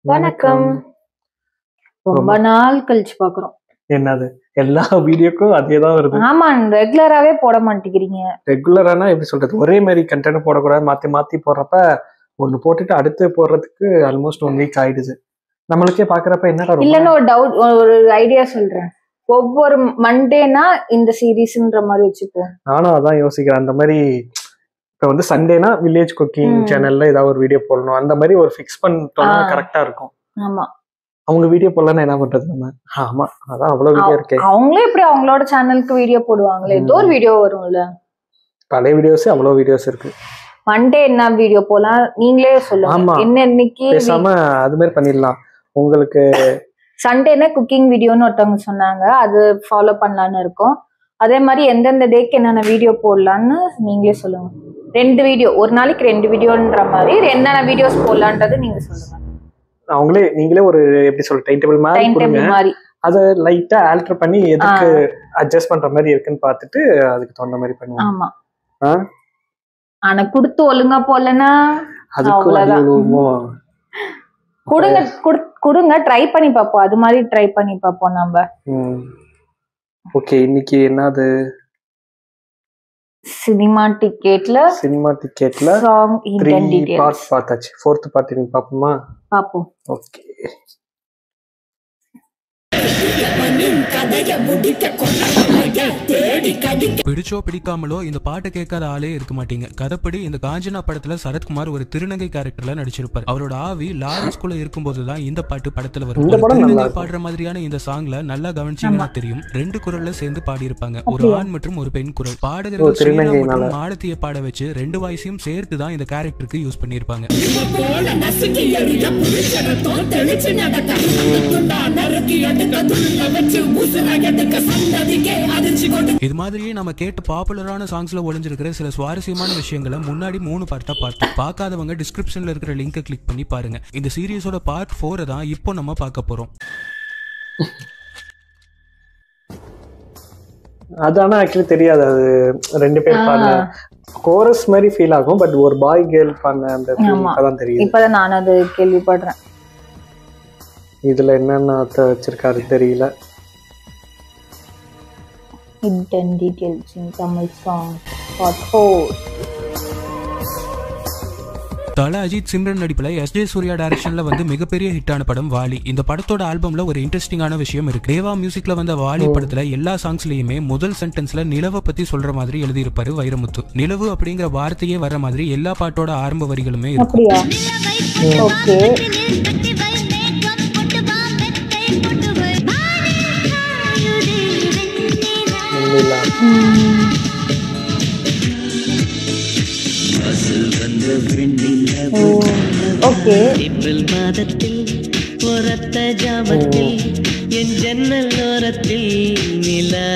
வணக்கம். ரொம்ப நாள் கழிச்சு பாக்குறோம். என்னது எல்லா வீடியோக்கும் அதேதான் வருது. ஆமா, ரெகுலராவே போட மாட்டேங்கிறீங்க. ரெகுலரானா எப்படி சொல்றது, ஒரே மாதிரி கண்டென்ட் போடக்கூடாது, மாத்தி மாத்தி போடுறப்ப ஒண்ணு போட்டுட்டு அடுத்து போடுறதுக்கு ஆல்மோஸ்ட் 1 வீக் ஆயிடுது. நம்மளுக்கே பாக்குறப்ப என்னடா இல்லன்னு ஒரு டவுட், ஒரு ஐடியா சொல்றேன். ஒவ்வொரு மண்டேனா இந்த சீரீஸ்ன்ற மாதிரி வச்சுப்போம். நானும் அதான் யோசிக்கிறேன். அந்த மாதிரி இப்ப வந்து சண்டேனா வில்லேஜ் குக்கிங் சேனல்ல ஏதாவது ஒரு வீடியோ போடணும், அந்த மாதிரி ஒரு ஃபிக்ஸ் பண்ணிட்டோம்னா கரெக்டா இருக்கும். ஆமா, அவங்க வீடியோ போடலன்னா என்ன பண்றது நம்ம? ஆமா, அதான் அவ்வளவு வீடியோ இருக்கே. அவங்களே எப்படி அவங்களோட சேனலுக்கு வீடியோ போடுவாங்களே, ஏதோ ஒரு வீடியோ வரும்ல. பழைய வீடியோஸ் அவ்வளவு வீடியோஸ் இருக்கு. மண்டே என்ன வீடியோ போலாம் நீங்களே சொல்லுங்க. என்ன இன்னைக்கு பேசாம அது மாதிரி பண்ணிடலாம். உங்களுக்கு சண்டேனா குக்கிங் வீடியோன்னு ஒருத்தவங்க சொன்னாங்க, அது ஃபாலோ பண்ணலான்னு இருக்கோம். அதே மாதிரி எந்தெந்த டேக்கு என்னென்ன வீடியோ போடலான்னு நீங்களே சொல்லுங்க. 2 வீடியோ, ஒரு நாளைக்கு 2 வீடியோன்ற மாதிரி என்னென்ன வீடியோஸ் போடலான்றது நீங்க சொல்லுங்க. நீங்களே ஒரு எப்படி சொல்ற டைம் டேபிள் மாதிரி அதை லைட்டா ஆல்டர் பண்ணி எதுக்கு அட்ஜஸ்ட் பண்ற மாதிரி இருக்குன்னு பார்த்துட்டு அதுக்கு தகுந்த மாதிரி பண்ணுவோம். ஆமா, ஆனா கொடுத்து ஒழுங்கா போடலன்னா கொடுங்க, ட்ரை பண்ணி பார்ப்போம். அது மாதிரி ட்ரை பண்ணி பார்ப்போம் நம்ம. ஓகே, இன்னைக்கு என்னது? சினிமா டிக்கெட்ல சாங் 3 பார்ட் பார்த்தாச்சு. 4th பார்ட் நீங்க பாப்போமா? பாப்போம். ஓகே. பிடிச்சோ பிடிக்காமலோ இந்த பாட்டை கேட்காத ஆளே இருக்க மாட்டீங்க. கதைப்படி இந்த காஞ்சனா படத்துல சரத்குமார் ஒரு திருநங்கை கேரக்டர்ல நடிச்சிருப்பார். அவரோட ஆவி லாரன்ஸ்குள்ள இருக்கும்போதுதான் இந்த பாட்டு படத்துல வரும். திருநங்கை பாடுற மாதிரியான இந்த சாங்ல நல்லா கவனிச்சீங்கன்னா தெரியும், 2 குரல்ல சேர்ந்து பாடியிருப்பாங்க. ஒரு ஆண் மற்றும் ஒரு பெண் குரல். பாடகர்கள் ஸ்ரீராம் மற்றும் மாலத்திய பாட வச்சு 2 வாய்ஸையும் சேர்த்து தான் இந்த கேரக்டருக்கு யூஸ் பண்ணியிருப்பாங்க. இது மாதிரியே நம்ம கேட்ட பாப்புலரான சாங்ஸ்ல ஒளிஞ்சிருக்கிற சில சுவாரஸ்யமான விஷயங்களை முன்னாடி 3 பார்ட்டா பார்த்தோம். பார்க்காதவங்க டிஸ்கிரிப்ஷன்ல இருக்கிற லிங்கை கிளிக் பண்ணி பாருங்க. இந்த சீரியஸோட பார்ட் 4 தான் இப்போ நம்ம பார்க்க போறோம். அதான ஆக்சுவலி தெரியாது, அது 2 பேர் பாடுற கோரஸ் மாதிரி ஃபீல் ஆகும். பட் ஒரு பாய் கேர்ள் பண்ண அந்த ஃபீல் தெரியும். இப்பதான் நான் அது கேள்விப்படுறேன். இதுல என்னென்ன வச்சிருக்காரு தெரியல. Hidden details in Tamil song part 4. Thala Ajith Simran நடிப்புல எஸ்.ஜே. சூர்யா டைரக்ஷன்ல வந்து மிகப்பெரிய ஹிட்டான படம் வாலி. இந்த படத்தோட ஆல்பம்ல ஒரு இன்ட்ரெஸ்டிங்கான விஷயம் இருக்கு. தேவா மியூசிக்ல வந்த வாலி படத்துல எல்லா சாங்ஸ்லயுமே முதல் சென்டென்ஸ்ல நிலவை பத்தி சொல்ற மாதிரி எழுதியிருப்பாரு வைரமுத்து. நிலவு அப்படிங்கிற வார்த்தையே வர மாதிரி எல்லா பாட்டோட ஆரம்ப வரிகளுமே இருக்கு. ஏப்ரல் மாதத்தில் ஒரத்த ஜாமத்தில் என் ஜன்னல் ஓரத்தில் நிலா.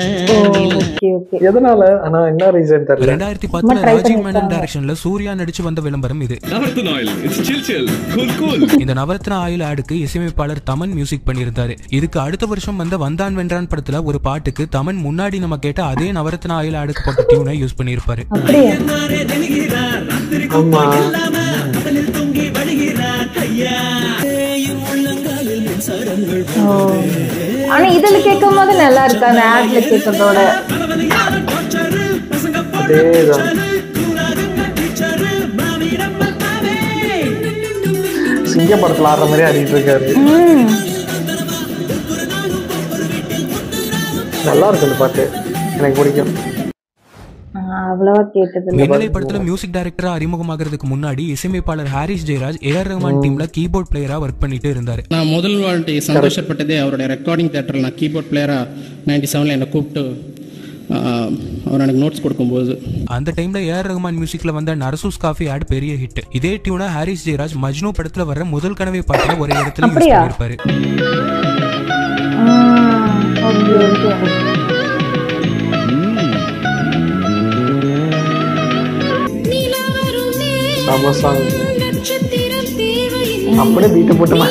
எதனால ஆனா என்ன ரீசன் தெரியல. 2010 ராஜீவ் மேனன் டைரக்ஷன்ல சூர்யா நடிச்சு வந்த விளம்பரம் இது. இந்த நவரத்ன ஆயில் ஆடுக்கு இசையமைப்பாளர் தமன் மியூசிக் பண்ணியிருந்தாரு. இதுக்கு அடுத்த வருஷம் வந்த வந்தான் வென்றான் படத்துல ஒரு பாட்டுக்கு தமன் முன்னாடி நம்ம கேட்ட அதே நவரத்ன ஆயில் ஆடுக்கு போட்ட டியூனை யூஸ் பண்ணியிருப்பாரு. ஆனா இதுல கேட்கும் போது நல்லா இருக்கு, அந்த ஆட்ல கேட்கறதோட. சிங்க படத்துல ஆடுற மாதிரி ஆடிட்டு இருக்காரு. நல்லா இருக்கு இந்த பாட்டு, எனக்கு பிடிக்கும். மேல்நிலை படத்துல மியூசிக் டைரக்டரா அறிமுகமாகிறதுக்கு முன்னாடி இசையமைப்பாளர் ஹாரிஸ் ஜெயராஜ் ஏஆர் ரஹ்மான் டீம்ல கீபோர்ட் பிளேயரா ஒர்க் பண்ணிட்டு இருந்தாரு. நான் முதல் வாட்டி சந்தோஷப்பட்டதே அவருடைய ரெக்கார்டிங் தியேட்டர்ல நான் கீபோர்ட் பிளேயரா 97ல என்ன கூப்பிட்டு அவர் எனக்கு நோட்ஸ் கொடுக்கும்போது. அந்த டைம்ல ஏஆர் ரஹ்மான் மியூசிக்ல வந்த நரசூஸ் காஃபி ஆட் பெரிய ஹிட். இதே டியூனை ஹாரிஸ் ஜெயராஜ் மஜ்னு படத்துல வர முதல் கனவை பாட்டுல ஒரே இடத்துல யூஸ் பண்ணிருப்பாரு. அப்படியே பீட்டு போட்டுமா.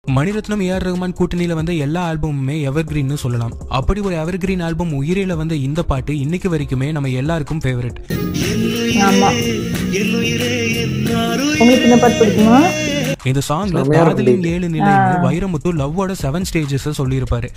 மணிரத்னம் ஏஆர் ரஹ்மான் கூட்டணியில வந்த எல்லா ஆல்பமுமே எவர்கிரீன் சொல்லலாம். அப்படி ஒரு எவர்கிரீன் ஆல்பம் உயிரில வந்த இந்த பாட்டு இன்னைக்கு வரைக்குமே நம்ம எல்லாருக்கும் ஃபேவரட். ஆமா, உங்களுக்கு இந்த பாட்டு பிடிக்குமா? இந்த சாங்ல காதலின் 7 நிலைன்னு வைரமுத்து லவ்வோட 7 ஸ்டேஜஸ் சொல்லியிருப்பாரு.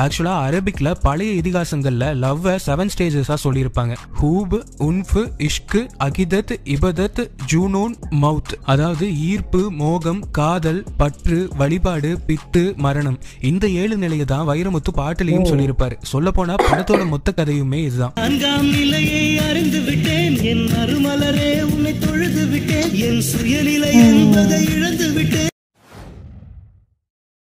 ஆக்சுவலா அரபிக்ல பழைய இதிகாசங்கள்ல லவ்வ 7 ஸ்டேஜஸா சொல்லியிருப்பாங்க. ஹூப், உன்ஃப், இஷ்க், அகிதத், இபதத், ஜூனூன், மவுத். அதாவது ஈர்ப்பு, மோகம், காதல், பற்று, வழிபாடு, பித்து, மரணம். இந்த 7 நிலையை தான் வைரமுத்து பாட்டிலையும் சொல்லியிருப்பாரு. சொல்ல போனா படத்தோட மொத்த கதையுமே இதுதான். என் சுயநிலை என்பதை இழந்து விட்டேன்.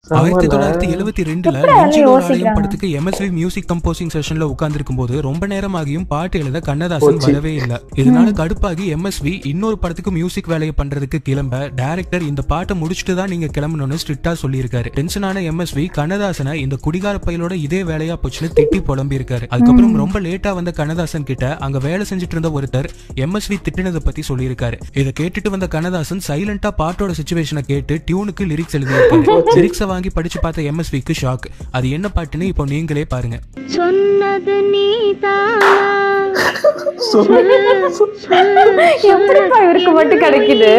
1972 படத்துக்கு MSV மியூசிக் கம்போசிங் செஷன்ல உட்கார்ந்திருக்கும் போது ரொம்ப நேரமாகியும் பாட்டு எழுத கண்ணதாசன் வரவே இல்லை. இதனால கடுப்பாகி MSV இன்னொரு படத்துக்கு மியூசிக் வேலையை பண்றதுக்கு கிளம்ப டைரக்டர் இந்த பாட்டை முடிச்சுட்டு தான் நீங்க கிளம்பணும்னு ஸ்ட்ரிக்டா சொல்லியிருக்காரு. டென்ஷனான MSV கண்ணதாசனை இந்த குடிகார பையலோட இதே வேலையா போச்சுன்னு திட்டி புலம்பி இருக்காரு. அதுக்கப்புறம் ரொம்ப லேட்டா வந்த கண்ணதாசன் கிட்ட அங்க வேலை செஞ்சுட்டு இருந்த ஒருத்தர் MSV திட்டினதை பத்தி சொல்லியிருக்காரு. இதை கேட்டுட்டு வந்த கண்ணதாசன் சைலண்டா பாட்டோட சிச்சுவேஷனை கேட்டு டியூனுக்கு லிரிக்ஸ் எழுதியிருக்காரு. லிரிக்ஸை வாங்கி படிச்சு பார்த்த MSVக்கு ஷாக். அது என்ன பாட்டுன்னு இப்போ நீங்களே பாருங்க. சொன்னது நீதானா, எப்படிப்பா இவருக்கு மட்டும் கிடைக்குது?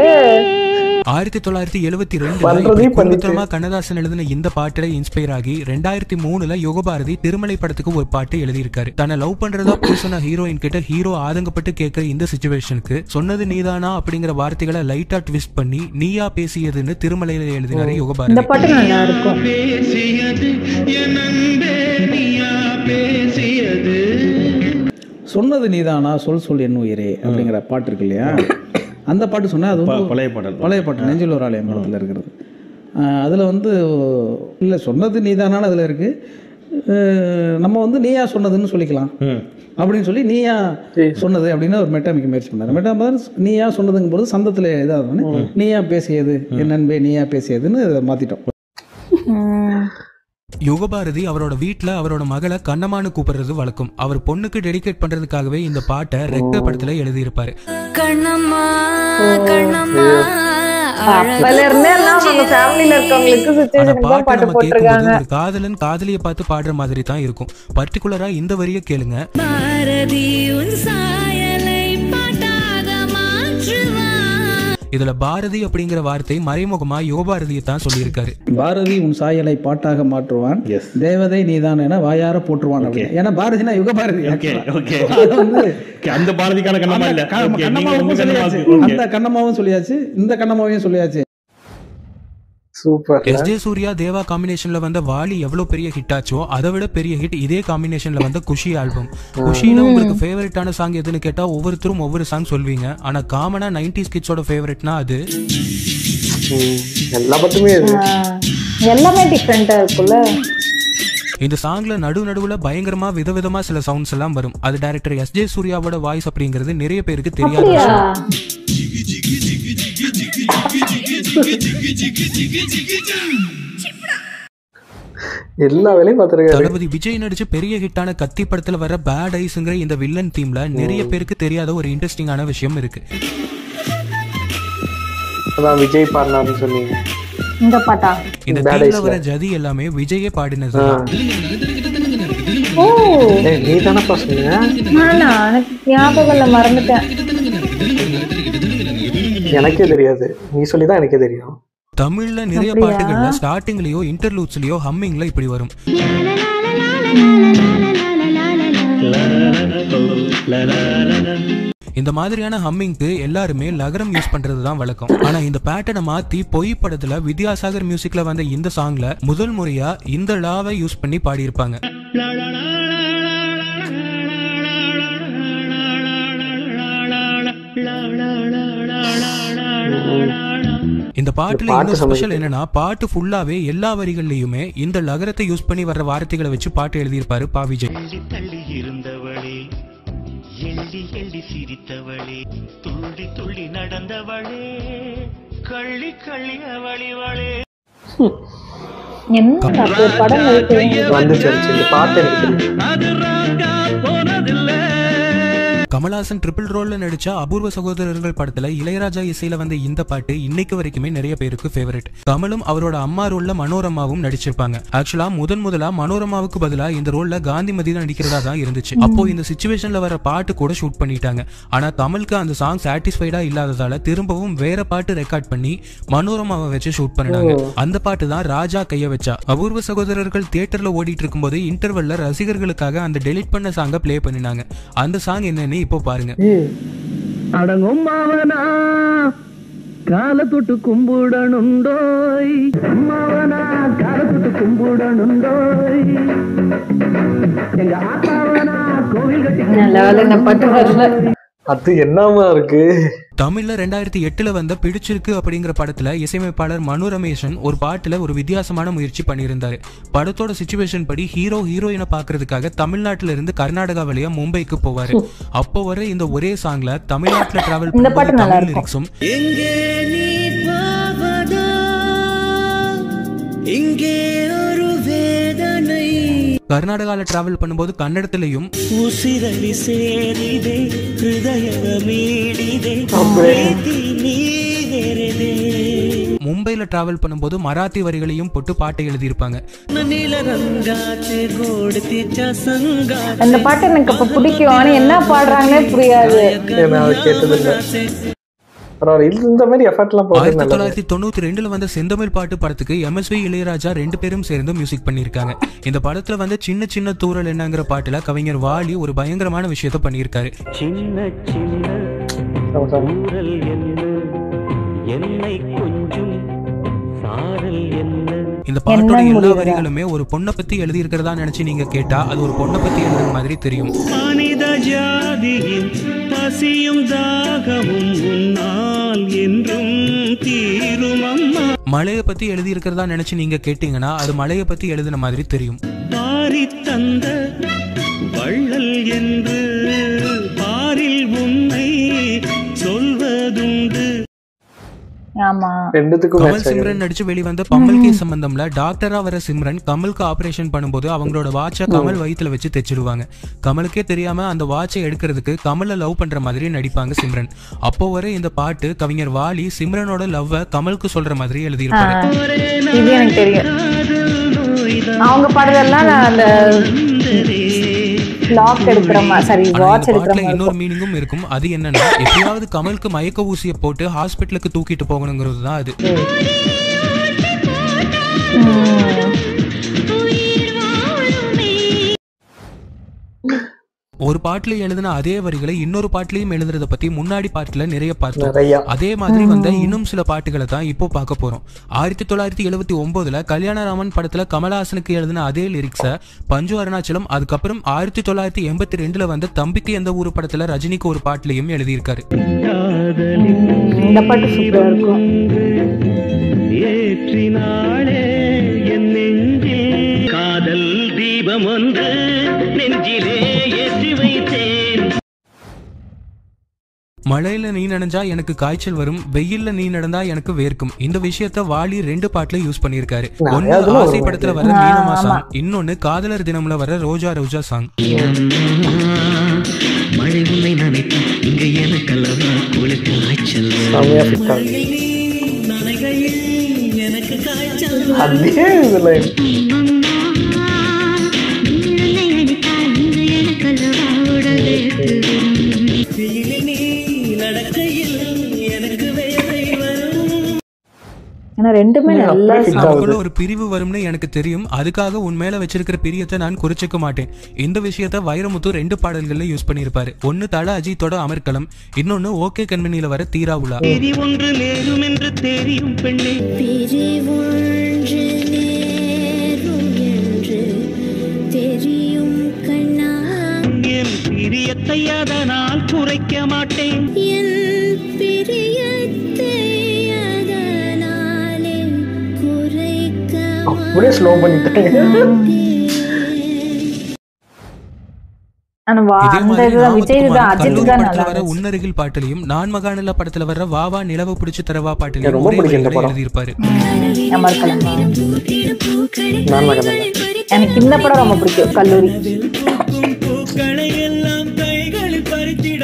1972 கண்ணதாசன் எழுதின இந்த பாட்டுல இன்ஸ்பயர் ஆகி 2003 யுகபாரதி திருமலை படத்துக்கு ஒரு பாட்டு எழுதியிருக்காரு. தன்னை லவ் பண்றதா பேசின ஹீரோயின் கிட்ட ஹீரோ ஆதங்கப்பட்டு கேட்கிற இந்த சிச்சுவேஷனுக்கு சொன்னது நீதானா அப்படிங்கிற வார்த்தைகளை லைட்டா ட்விஸ்ட் பண்ணி நீயா பேசியதுன்னு திருமலையில எழுதினாரு யுகபாரதி. இந்த பாட்டு நல்லா இருக்கும். சொன்னது நீதானா சொல் சொல் என் உயிரே அப்படிங்கிற பாட்டு இருக்கு இல்லையா, அந்த பாட்டு சொன்னால் அது வந்து பழைய பாட்டு நெஞ்சில் ஒரு ஆலயம் படத்தில் இருக்கிறது. அதில் வந்து இல்லை சொன்னது நீதானான்னு அதில் இருக்குது. நம்ம வந்து நீயா சொன்னதுன்னு சொல்லிக்கலாம் அப்படின்னு சொல்லி நீயா சொன்னது அப்படின்னு ஒரு மெட்டாமிக்க முயற்சி பண்ணார். மெட்டாமதர் நீயா சொன்னதுங்கும் போது சந்தத்தில் இதாகணும்னு நீயா பேசியது என் நண்பே நீயா பேசியதுன்னு மாற்றிட்டோம். யுகபாரதி அவரோட வீட்டுல அவரோட மகளை கண்ணம்மான்னு கூப்பிடுறது வழக்கம். அவர் பொண்ணுக்கு டெடிகேட் பண்றதுக்காகவே இந்த பாட்டை ரெக்க படத்துல எழுதியிருப்பாரு. காதலன் காதலியை பார்த்து பாடுற மாதிரி தான் இருக்கும். பர்டிகுலரா இந்த வரிய கேளுங்க. இதுல பாரதி அப்படிங்கிற வார்த்தை மறைமுகமா யுகபாரதியை தான் சொல்லியிருக்காரு. பாரதி உன் சாயலை பாட்டாக மாற்றுவான், தேவதை நீதான் என வாயார போற்றுவான். ஏன்னா பாரதினா யுகபாரதி. அந்த பாரதிக்கான அந்த கண்ணம்மாவும் சொல்லியாச்சு, இந்த கண்ணம்மாவையும் சொல்லியாச்சு. சூப்பர். எஸ்.ஜே. சூர்யா தேவா காம்பினேஷன்ல வந்த வாலி எவ்வளவு பெரிய ஹிட் ஆச்சோ அதை விட பெரிய ஹிட் இதே காம்பினேஷன்ல வந்த குஷி ஆல்பம். குஷில உங்களுக்கு ஃபேவரட்டான சாங் எதுன்னு கேட்டா ஒவ்வொருத்தரும் ஒவ்வொரு சாங் சொல்வீங்க. ஆனா காமனா 90s கிட்ஸோட ஃபேவரட்னா அது எல்லாமே டிஃபரெண்டா இருக்குல்ல. இந்த சாங்ல நடுவுல பயங்கரமா விதவிதமா சில சவுண்ட்ஸ் எல்லாம் வரும். அது டைரக்டர் எஸ்.ஜே. சூர்யாவோட வாய்ஸ் அப்படிங்கிறது நிறைய பேருக்கு தெரியாது. எல்லா வேலையும் பார்த்திருக்காரு. தளபதி விஜய் நடிச்ச பெரிய ஹிட்டான கத்தி படத்துல வர பேட் ஐஸ்ங்கிற இந்த வில்லன் தீம்ல நிறைய பேருக்கு தெரியாத ஒரு இன்ட்ரெஸ்டிங்கான விஷயம் இருக்கு. அதான் விஜய் பாடினார்னு சொன்னீங்க. இந்த பாட்டா? இந்த தீம்ல வர ஜதி எல்லாமே விஜயே பாடினது. ஓ நீ தானப்பா சொன்ன? நானா? எனக்கு ஞாபகம் இல்ல, மறந்துட்டேன். எனக்கே தெரியாது, நீ சொல்லிதான் எனக்கே தெரியும். தமிழ்ல நிறைய பாட்டுகள்ல ஸ்டார்டிங்லயோ இன்டர்லூட்ஸ்லயோ ஹம்மிங்ல இப்படி வரும். இந்த மாதிரியான ஹம்மிங்க்கு எல்லாருமே லகரம் யூஸ் பண்றது தான் வழக்கம். ஆனா இந்த பேட்டர்னை மாத்தி பொய் படத்துல வித்யாசாகர் மியூசிக்ல வந்த இந்த சாங்ல முதல் முறையா இந்த லாவை யூஸ் பண்ணி பாடியிருப்பாங்க. இந்த பாட்டுல இன்னும் ஸ்பெஷல் என்னன்னா பாட்டு ஃபுல்லாவே எல்லா வரிகள்லயுமே இந்த லகரத்தை யூஸ் பண்ணி வர்ற வார்த்தைகளை வச்சு பாட்டு எழுதியிருப்பாரு பா விஜய். தள்ளி இருந்தவளே, எள்ளி எள்ளி சிரித்தவளே, துள்ளி துள்ளி நடந்தவளே, கள்ளி கள்ளி அவளிவளே. என்ன படம் வந்துச்சு இந்த பாட்டு எனக்கு கமல்ஹாசன் ட்ரிபிள் ரோல்ல நடிச்ச அபூர்வ சகோதரர்கள் படத்துல இளையராஜா இசையில வந்த இந்த பாட்டு இன்னைக்கு வரைக்குமே நிறைய பேருக்கு ஃபேவரட். கமலும் அவரோட அம்மா ரோல்ல மனோரமாவும் நடிச்சிருப்பாங்க. ஆக்சுவலா முதலா மனோரமாவுக்கு பதிலா இந்த ரோல்ல காந்திமதி தான் நடிக்கிறதா தான் இருந்துச்சு. அப்போ இந்த சிச்சுவேஷன்ல வர பாட்டு கூட ஷூட் பண்ணிட்டாங்க. ஆனா கமலுக்கு அந்த சாங் சாட்டிஸ்ஃபைடா இல்லாததால திரும்பவும் வேற பாட்டு ரெக்கார்ட் பண்ணி மனோரமாவை வச்சு ஷூட் பண்ணாங்க. அந்த பாட்டு தான் ராஜா கைய வச்சா. அபூர்வ சகோதரர்கள் தியேட்டர்ல ஓடிட்டு இருக்கும்போது இன்டர்வெல்ல ரசிகர்களுக்காக அந்த டெலிட் பண்ண சாங்க பிளே பண்ணினாங்க. அந்த சாங் என்னன்னு இப்போ பாருங்க. அடங்கும் மாவனா கால தொட்டு கும்பிடணுண்டோய், அம்மாவனா கால தொட்டு கும்பிடணுண்டோய், எங்க ஆத்தாவனா கோவில் கட்டி. அது என்னமா இருக்கு. தமிழ்ல 2008 வந்த பிடிச்சிருக்கு அப்படிங்கிற படத்துல இசையமைப்பாளர் மனு ரமேஷன் ஒரு பாட்டுல ஒரு வித்தியாசமான முயற்சி பண்ணியிருந்தாரு. படத்தோட சிச்சுவேஷன் படி ஹீரோயினை பாக்குறதுக்காக தமிழ்நாட்டுல இருந்து கர்நாடகா வழியா மும்பைக்கு போவாரு. அப்போ வர இந்த ஒரே சாங்ல தமிழ்நாட்டுல டிராவல் பண்ண தமிழ் லிரிக்ஸும் கர்நாடகால டிராவல் பண்ணும்போது கன்னடத்திலையும் மும்பைல டிராவல் பண்ணும்போது மராத்தி வரிகளையும் போட்டு பாட்டை எழுதியிருப்பாங்க. அந்த பாட்டு எனக்கு அப்ப பிடிக்கும். ஆனா என்ன பாடுறாங்கன்னே புரியாது. இந்த மாதிரி எஃபர்ட்லாம் 1992 வந்த செந்தமிழ் பாட்டு படத்துக்கு MSV இளையராஜா 2 பேரும் சேர்ந்து மியூசிக் பண்ணியிருக்காங்க. இந்த படத்துல வந்து சின்ன சின்ன தூரல் என்னங்கிற பாட்டுல கவிஞர் வாலி ஒரு பயங்கரமான விஷயத்த பண்ணியிருக்காரு. சின்ன சின்ன தூரல் என்ன என்னை கொஞ்சம் சாரல் என்ன. இந்த பாட்டோட எல்லா வரிகளுமே ஒரு பொண்ணை பத்தி எழுதி இருக்கிறதா நினைச்சு நீங்க கேட்டா அது ஒரு பொண்ணை பத்தி எழுதுற மாதிரி தெரியும். மனித ஜாதியின் பசியும் தாகமும் உன்னால் என்றும் தீரும் அம்மா. மழைய பத்தி எழுதி இருக்கிறதா நினைச்சு நீங்க கேட்டீங்கன்னா அது மழைய பத்தி எழுதின மாதிரி தெரியும். பாரி தந்த வள்ளல் என்று பாரில் உன்னை சொல்வதுண்டு. கமல் சிம்ரன் நடிச்சு வெளிவந்த பம்மல் கே சம்பந்தம்ல டாக்டரா வர சிம்ரன் கமலுக்கு ஆபரேஷன் பண்ணும்போது அவங்களோட வாட்சை கமல் வயித்துல வச்சு தைச்சிடுவாங்க. கமலுக்கே தெரியாம அந்த வாட்சை எடுக்கிறதுக்கு கமலை லவ் பண்ற மாதிரி நடிப்பாங்க சிம்ரன். அப்போ வர இந்த பாட்டு கவிஞர் வாலி சிம்ரனோட லவ்வ கமலுக்கு சொல்ற மாதிரி எழுதியிருப்பாரு. எனக்கு தெரியும். அவங்க பாடுறதெல்லாம் அந்த இன்னொரு மீனிங்கும் இருக்கும். அது என்னன்னா எப்பயாவது கமலுக்கு மயக்க ஊசியை போட்டு ஹாஸ்பிட்டலுக்கு தூக்கிட்டு போகணுங்கிறது தான் அது. ஒரு பாட்டுல எழுதின அதே வரிகளை இன்னொரு பாட்டுலயும் எழுதுறத பத்தி முன்னாடி பாட்டுல நிறைய பார்த்தோம். அதே மாதிரி வந்த இன்னும் சில பாட்டுகளை தான் இப்போ பார்க்க போறோம். 1979 கல்யாணராமன் படத்துல கமல்ஹாசனுக்கு எழுதின அதே லிரிக்ஸ பஞ்சு அருணாச்சலம் அதுக்கப்புறம் 1982 வந்த தம்பிக்கு எந்த ஊரு படத்துல ரஜினிக்கு ஒரு பாட்டுலயும் எழுதியிருக்காரு. இந்த பாட்டு சூப்பரா இருக்கும். ஏற்றினாளே என் நெஞ்சில் காதல் தீபம் ஒன்று நெஞ்சிலே ஏற்றி வைத்தேன். மழையில நீ நனைஞ்சா எனக்கு காய்ச்சல் வரும், வெயில்ல நீ நடந்தா எனக்கு வேர்க்கும். இந்த விஷயத்த வாலி 2 பாட்டுல யூஸ் பண்ணிருக்காரு. ஒன்னு ஆசை படத்துல வர மீனமா சாங், இன்னொன்னு காதலர் தினம்ல வர ரோஜா ரோஜா சாங். மழை உன்னை நினைத்து இங்க எனக்கல்லவா குளிர்க்கு காய்ச்சல் எனக்கு காய்ச்சல். ஒரு பிரிவு வரும்னு எனக்கு தெரியும், அதுக்காக உன் மேல வச்சிருக்கிற பிரியத்தை நான் குறிச்சுக்க மாட்டேன். இந்த விஷயத்த வைரமுத்து 2 பாடல்கள்ல யூஸ் பண்ணிருப்பாரு. ஒன்னு தல அஜித்தோட அமர்கலம், இன்னொன்னு ஓகே கண்மணியில வர தீராவுலா. ஒன்று நேரும் என்று தெரியும் பெண்ணே, தெரியும் கண்ணா, என் பிரியத்தை அதனால் குறைக்க மாட்டேன். அப்படியே ஸ்லோ பண்ணிட்டாங்க. உன்னருகில் பாட்டிலையும் நான் மகாநல படத்துல வர்ற வாவா நிலவு பிடிச்சு தரவா பாட்டிலையும் எழுதியிருப்பாரு. எனக்கு இந்த படம் ரொம்ப பிடிக்கும். கல்லூரி பூக்களை எல்லாம் கைகளில் பறித்திட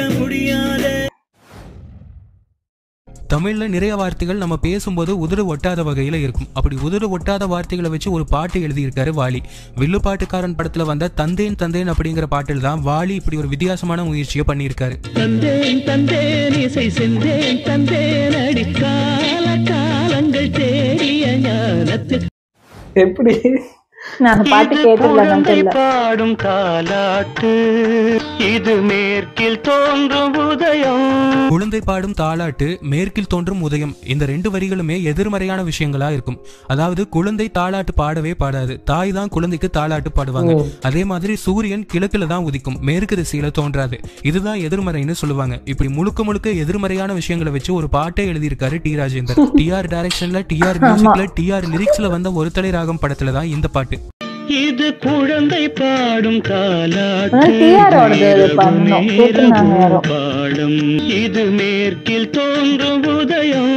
தமிழ்ல நிறைய வார்த்தைகள் நம்ம பேசும்போது உதடு ஒட்டாத வகையில இருக்கும். அப்படி உதடு ஒட்டாத வார்த்தைகளை வச்சு ஒரு பாட்டு எழுதியிருக்காரு வாலி. வில்லுப்பாட்டுக்காரன் படத்துல வந்த தந்தேன் தந்தேன் அப்படிங்கிற பாட்டில் தான் வாலி இப்படி ஒரு வித்தியாசமான முயற்சியை பண்ணியிருக்காரு. தந்தேன் தந்தேன் இசை செந்தேன் தந்தேன் அடிக்கால காலங்கள் தேடிய ஞானத்து எப்படி நான் பாட்டு கேட்டதில்ல. பாடும் தாலாட்டு இது மேற்கில் தோன்றும் உதயம். குழந்தை பாடும் தாலாட்டு, மேற்கில் தோன்றும் உதயம், இந்த 2 வரிகளுமே எதிர்மறையான விஷயங்களா இருக்கும். அதாவது குழந்தை தாலாட்டு பாடவே பாடாது, தாய் தான் குழந்தைக்கு தாலாட்டு பாடுவாங்க. அதே மாதிரி சூரியன் கிழக்குல தான் உதிக்கும், மேற்கு திசையில தோன்றாது. இதுதான் எதிர்மறைன்னு சொல்லுவாங்க. இப்படி முழுக்க முழுக்க எதிர்மறையான விஷயங்களை வச்சு ஒரு பாட்டை எழுதியிருக்காரு டி ராஜேந்தர். டிஆர் டைரக்ஷன்ல, டிஆர் மியூசிக்ல, டிஆர் லிரிக்ஸ்ல வந்த ஒரு தலை ராகம் படத்துல தான் இந்த பாட்டு. இது குழந்தை பாடும் தாலாட்டு பாடும் இது மேற்கில் தோன்றும் உதயம்.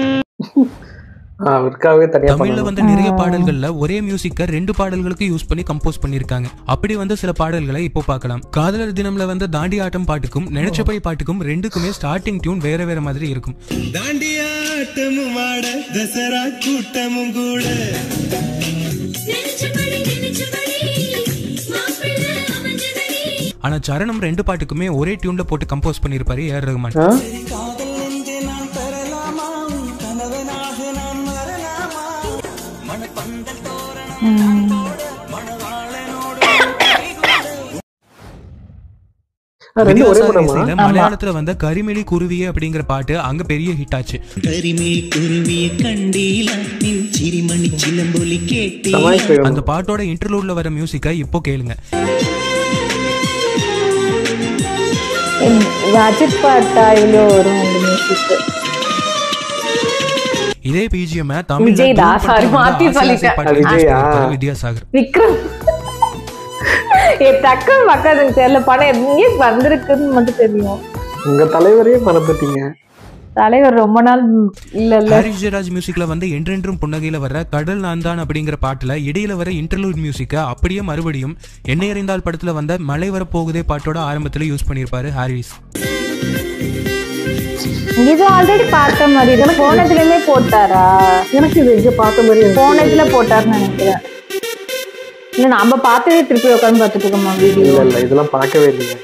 தமிழ்ல வந்த நிறைய பாடல்கள்ல ஒரே மியூசிக்க 2 பாடல்களுக்கு யூஸ் பண்ணி கம்போஸ் பண்ணிருக்காங்க. அப்படி வந்து சில பாடல்களை இப்போ பார்க்கலாம். காதலர் தினம்ல வந்த தாண்டி ஆட்டம் பாட்டுக்கும் நினைச்சபடி பாட்டுக்கும் 2க்குமே ஸ்டார்டிங் டியூன் வேற வேற மாதிரி இருக்கும். தாண்டி ஆட்டமும் ஆட தசரா கூட்டமும் கூட ஆனா சரணம் 2 பாட்டுக்குமே ஒரே டியூன்ல போட்டு கம்போஸ் பண்ணிருப்பாரு ஏஆர் ரஹ்மான். மலையாளத்துல வந்த கரிமிழி குருவியே அப்படிங்கிற பாட்டு அங்க பெரிய ஹிட் ஆச்சு. அந்த பாட்டோட இன்டர்லூட்ல வர மியூசிக்கை இப்போ கேளுங்க. இதே பிஜிஎம் தமிழ் வித்யாசாகர் டக்கு பக்கத்துக்கு தெரியல, படம் எங்கே வந்திருக்குன்னு மட்டும் தெரியும். உங்க தலைவரையே மறந்துட்டீங்க. தலைவர் ரொம்ப நாள் இல்ல. ஹாரிஸ் ஜெயராஜ் மியூசிக்ல வந்து என்றென்றும் புன்னகையில வர கடல் நான்தான் அப்படிங்கிற பாட்டுல இடையில வர இன்டர்லூட் மியூசிக்க அப்படியே மறுபடியும் என்னை அறிந்தால் படத்துல வந்த மழை வர போகுதே பாட்டோட ஆரம்பத்துல யூஸ் பண்ணிருப்பாரு ஹாரிஸ். இது ஆல்ரெடி பார்த்த மாதிரி போனதுலயுமே போட்டாரா? எனக்கு இது இங்க பார்த்த மாதிரி போனதுல போட்டாருன்னு நினைக்கிறேன். இல்ல நாம பார்த்ததே திருப்பி உட்கார்ந்து பார்த்துட்டு இருக்கோமா வீடியோ? இல்ல இதெல்லாம் பார்க்கவே இல்லையே.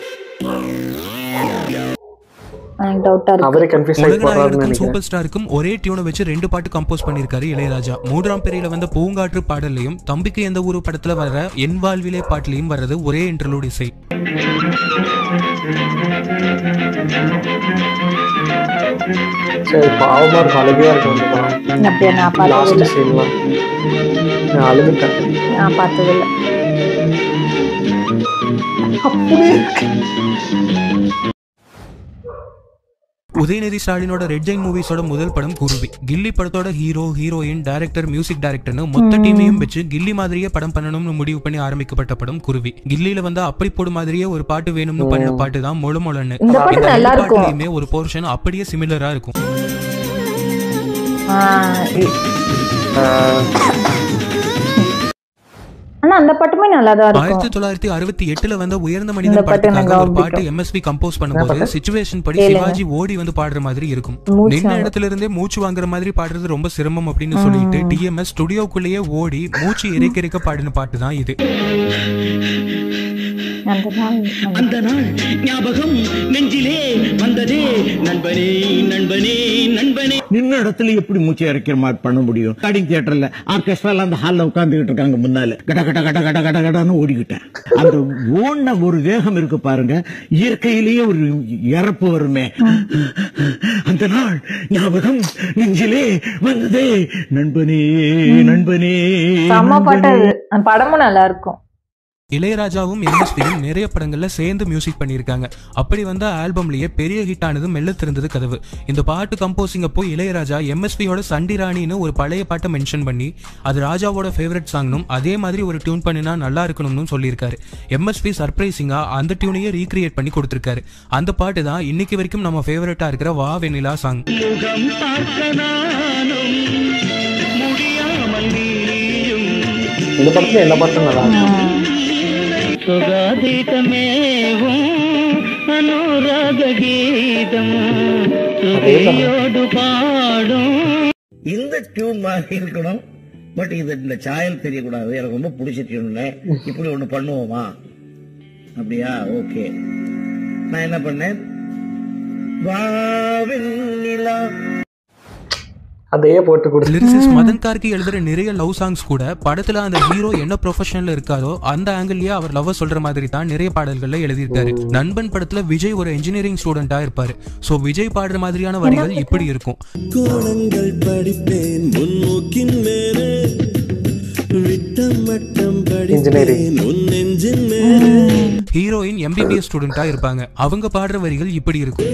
சூப்பர் ஸ்டாருக்கும் ஒரே டியூனை வச்சு 2 பாட்டு கம்போஸ் பண்ணிருக்காரு இளையராஜா. 3ஆம் பிறையில வந்த பூங்காற்று பாடல்லையும் தம்பிக்கு எந்த ஊரு படத்துல வர என் வாழ்விலே பாட்டிலையும் வர்றது ஒரே இன்டர்லூட் இசை. உதயநிதி ஸ்டாலினோட ரெட் ஜெயின் மூவிஸோட முதல் படம் குருவி. கில்லி படத்தோட ஹீரோ, ஹீரோயின், டைரக்டர், மியூசிக் டைரக்டர்னு மொத்த டீமையும் வச்சு கில்லி மாதிரியே படம் பண்ணணும்னு முடிவு பண்ணி ஆரம்பிக்கப்பட்ட படம் குருவி. கில்லியில வந்து அப்படி போடு மாதிரியே ஒரு பாட்டு வேணும்னு பண்ண பாட்டு தான் மொழு மொழன்னு. இந்த பாட்டுலயுமே ஒரு போர்ஷன் அப்படியே சிமிலரா இருக்கும். ஆனா அந்த பாட்டுமே நல்லாதான் இருக்கும். 1968ல வந்த உயர்ந்த மனிதன் பாட்டுக்காக ஒரு பாட்டு எம்எஸ்வி கம்போஸ் பண்ணும்போது சிச்சுவேஷன் படி சிவாஜி ஓடி வந்து பாடுற மாதிரி இருக்கும். நின்ன இடத்துல இருந்தே மூச்சு வாங்குற மாதிரி பாடுறது ரொம்ப சிரமம் அப்படின்னு சொல்லிட்டு டிஎம்எஸ் ஸ்டுடியோக்குள்ளேயே ஓடி மூச்சு இறைக்க பாடின பாட்டு தான் இது. அந்த நாள் ஞாபகம் நெஞ்சிலே வந்ததே நண்பனே நண்பனே நண்பனே. நின்ன இடத்துல எப்படி மூச்சை இறைக்கிற மாதிரி பண்ண முடியும்? ரெக்கார்டிங் தியேட்டர்ல ஆர்கெஸ்ட்ரால அந்த ஹால்ல உட்கார்ந்துகிட்டு இருக்காங்க, முன்னால கட கட கட கட கட கடன்னு ஓடிக்கிட்டேன். அந்த ஓடின ஒரு வேகம் இருக்கு பாருங்க, இயற்கையிலேயே ஒரு இறப்பு வருமே. அந்த நாள் ஞாபகம் நெஞ்சிலே வந்ததே நண்பனே நண்பனே. படமும் நல்லா இருக்கும். இளையராஜாவும் எம்எஸ்வியும் நிறைய படங்கள்ல சேர்ந்து மியூசிக் பண்ணியிருக்காங்க. அப்படி வந்த ஆல்பம்லயே பெரிய ஹிட் ஆனது மெல்ல திறந்தது கதவு. இந்த பாட்டு கம்போசிங் அப்போ இளையராஜா எம்எஸ்வியோட சண்டி ராணின்னு ஒரு பழைய பாட்டை மென்ஷன் பண்ணி அது ராஜாவோட ஃபேவரட் சாங்னும் அதே மாதிரி ஒரு டியூன் பண்ணினா நல்லா இருக்கணும்னு சொல்லியிருக்காரு. எம்எஸ்வி சர்ப்ரைசிங்கா அந்த டியூனையே ரீக்ரியேட் பண்ணி கொடுத்திருக்காரு. அந்த பாட்டு தான் இன்னைக்கு வரைக்கும் நம்ம ஃபேவரட்டா இருக்கிற வா வெண்ணிலா சாங். இந்த படத்துல எல்லா பாட்டும் நல்லா இருக்கும். சுகாதீதமேவும் அனுராக கீதம் சுவையோடு பாடும். இந்த டியூன் மாதிரி இருக்கணும், பட் இது இந்த சாயல் தெரியக்கூடாது. எனக்கு ரொம்ப பிடிச்ச டியூன்ல இப்படி ஒண்ணு பண்ணுவோமா? அப்படியா? ஓகே. நான் என்ன பண்ணேன், வாவெண்ணிலா அதையே போட்டு கொடுத்து லிரிசிஸ்ட் மதன் கார்கி எழுதுற நிறைய லவ் சாங்ஸ் கூட படத்துல அந்த ஹீரோ என்ன ப்ரொஃபஷன்ல இருக்காரோ அந்த ஆங்கிள்லயே அவர் லவ் சொல்ற மாதிரி தான் நிறைய பாடல்கள்ல எழுதியிருக்காரு. நண்பன் படத்துல விஜய் ஒரு இன்ஜினியரிங் ஸ்டூடெண்டா இருப்பாரு. சோ விஜய் பாடுற மாதிரியான வரிகள் இப்படி இருக்கும். கோணங்கள் படிப்பேன் முன்னோக்கின் மேலே விட்டம் வட்டம் படிப்பேன் உன் நெஞ்சின் மேலே. ஹீரோயின் MBBS ஸ்டூடெண்டா இருப்பாங்க. அவங்க பாடுற வரிகள் இப்படி இருக்கும்.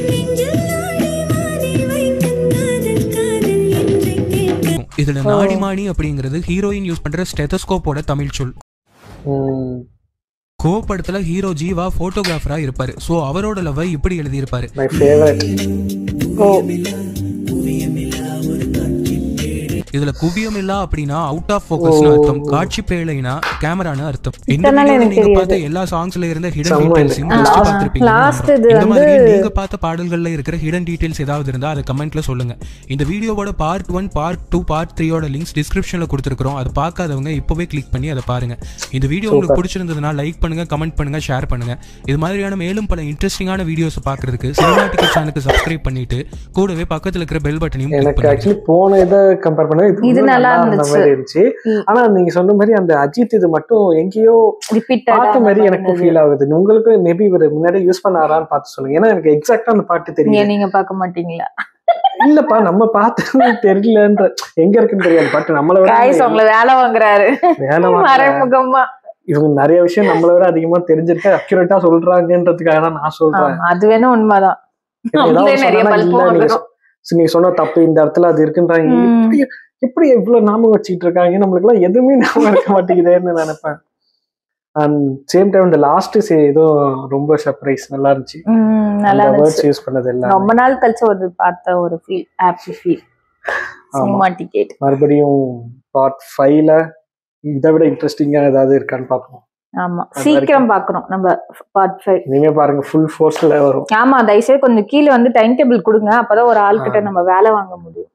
இதுல நாடிமாணி அப்படிங்கிறது ஹீரோயின் யூஸ் பண்ற ஸ்டெதஸ்கோப்போட தமிழ் சொல். கோ படத்துல ஹீரோ ஜீவா போட்டோகிராஃபரா இருப்பாரு. சோ அவரோட லவ் இப்படி எழுதி இருப்பாரு. My favourite. இதுல குவியமில்லா அப்படின்னா அவுட் ஆஃப் ஃபோக்கஸ்னு அர்த்தம். காட்சி பேழைனா கேமரான்னு அர்த்தம். இந்த நீங்க பார்த்த எல்லா சாங்ஸ்ல இருந்த ஹிடன் டீடைல்ஸையும் பார்த்திருப்பீங்க. இந்த மாதிரி நீங்க பார்த்த பாடல்கள்ல இருக்கிற ஹிடன் டீடைல்ஸ் ஏதாவது இருந்தா அதை கமெண்ட்ல சொல்லுங்க. இந்த வீடியோவோட பார்ட் 1, பார்ட் 2, பார்ட் 3யோட லிங்க்ஸ் டிஸ்கிரிப்ஷன்ல கொடுத்துருக்கோம். அதை பார்க்காதவங்க இப்பவே கிளிக் பண்ணி அதை பாருங்க. இந்த வீடியோ உங்களுக்கு பிடிச்சிருந்ததுன்னா லைக் பண்ணுங்க, கமெண்ட் பண்ணுங்க, ஷேர் பண்ணுங்க. இது மாதிரியான மேலும் பல இன்ட்ரெஸ்டிங்கான வீடியோஸ் பாக்குறதுக்கு சினிமாட்டிக் சேனலுக்கு சப்ஸ்கிரைப் பண்ணிட்டு கூடவே பக்கத்துல இருக்கிற பெல் பட்டனையும் கிளிக் பண்ணுங்க. ஆக்சுவலி போன இதை கம்பேர் இது நல்லா இருந்துச்சு. ஆனா நீங்க சொன்ன மாதிரி அந்த அஜித் இது மட்டும் எங்கேயோ பார்த்த மாதிரி எனக்கு ஃபீல் ஆகுது. உங்களுக்கு மேபி இவர் முன்னாடி யூஸ் பண்ணாரான்னு பார்த்து சொல்லுங்க. ஏன்னா எனக்கு எக்ஸாக்டா அந்த பாட்டு தெரியும். நீங்க பார்க்க மாட்டீங்களா? இல்லப்பா, நம்ம பார்த்தது தெரியலன்ற எங்க இருக்குன்னு தெரியாது. பாட்டு நம்மள உங்களை வேலை வாங்குறாரு. மறைமுகமா இவங்க நிறைய விஷயம் நம்மள விட அதிகமா தெரிஞ்சிருக்க அக்யூரேட்டா சொல்றாங்கன்றதுக்காக தான் நான் சொல்றேன். அது வேணா உண்மைதான். நீங்க சொன்ன தப்பு இந்த இடத்துல அது இருக்குன்றாங்க. எப்படி இவ்வளவு ஞாபகம் வச்சுட்டு இருக்காங்க, நம்மளுக்கு எல்லாம் எதுவுமே ஞாபகம் இருக்க மாட்டேங்குதுன்னு நினைப்பேன். அண்ட் சேம் டைம் இந்த லாஸ்ட் ஏதோ ரொம்ப சர்ப்ரைஸ் நல்லா இருந்துச்சு. நல்லா இருந்துச்சு. யூஸ் பண்ணது எல்லாம் ரொம்ப நாள் கழிச்சு ஒரு பார்த்த ஒரு ஃபீல், ஹாப்பி ஃபீல். சினிமாட்டிக். மறுபடியும் பார்ட் 5ல இதை விட இன்ட்ரெஸ்டிங்கா ஏதாவது இருக்கான்னு பார்ப்போம். ஆமா, சீக்கிரம் பாக்குறோம் நம்ம பார்ட் 5. நீங்க பாருங்க, ஃபுல் ஃபோர்ஸ்ல வரும். ஆமா, தயவுசெய்து கொஞ்சம் கீழே வந்து டைம் டேபிள் கொடுங்க. அப்பதான் ஒரு ஆள் கிட்ட நம்ம வேலை வாங்க முடியும்.